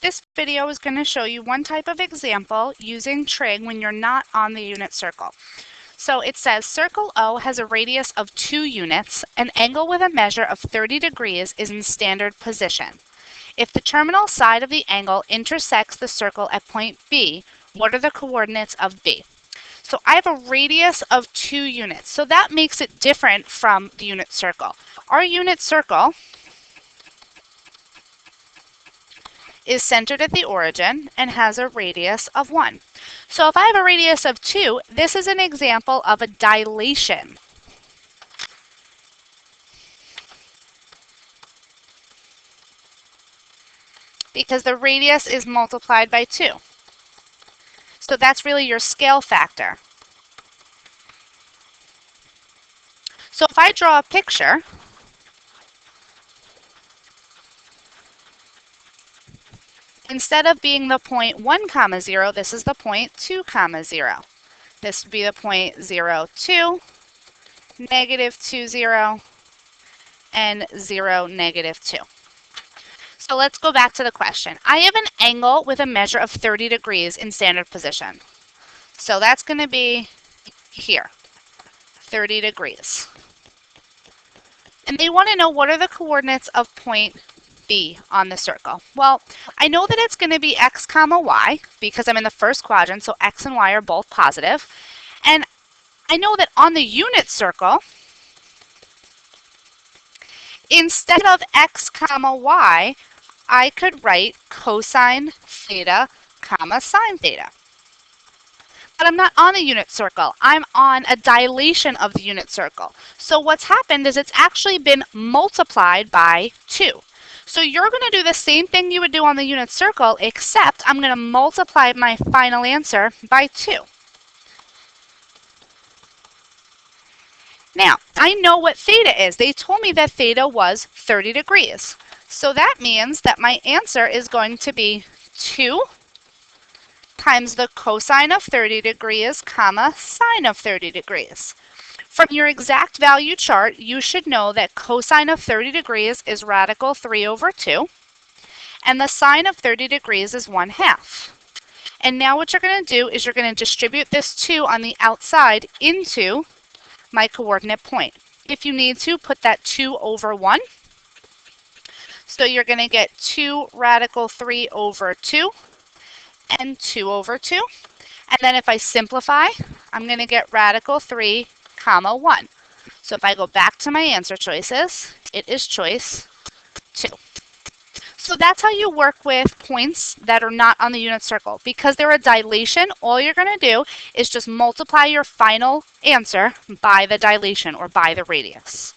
This video is going to show you one type of example using trig when you're not on the unit circle. So it says circle O has a radius of 2 units. An angle with a measure of 30 degrees is in standard position. If the terminal side of the angle intersects the circle at point B, what are the coordinates of B? So I have a radius of 2 units. So that makes it different from the unit circle. Our unit circle is centered at the origin and has a radius of 1. So if I have a radius of 2, this is an example of a dilation. Because the radius is multiplied by 2. So that's really your scale factor. So if I draw a picture, instead of being the point 1, 0, this is the point 2, 0. This would be the point 0, 2, negative 2, 0, and 0, negative 2. So let's go back to the question. I have an angle with a measure of 30 degrees in standard position. So that's going to be here, 30 degrees. And they want to know what are the coordinates of point B on the circle. Well, I know that it's going to be x comma y because I'm in the first quadrant, so x and y are both positive. And I know that on the unit circle, instead of x comma y, I could write cosine theta comma sine theta. But I'm not on a unit circle. I'm on a dilation of the unit circle. So what's happened is it's actually been multiplied by 2. So you're going to do the same thing you would do on the unit circle, except I'm going to multiply my final answer by 2. Now, I know what theta is. They told me that theta was 30 degrees. So that means that my answer is going to be 2 times the cosine of 30 degrees, comma, sine of 30 degrees. From your exact value chart, you should know that cosine of 30 degrees is radical 3 over 2, and the sine of 30 degrees is 1/2. And now what you're going to do is you're going to distribute this 2 on the outside into my coordinate point. If you need to, put that 2 over 1. So you're going to get 2 radical 3 over 2 and 2 over 2. And then if I simplify, I'm going to get radical 3 comma 1. So if I go back to my answer choices, it is choice 2. So that's how you work with points that are not on the unit circle. Because they're a dilation, all you're going to do is just multiply your final answer by the dilation or by the radius.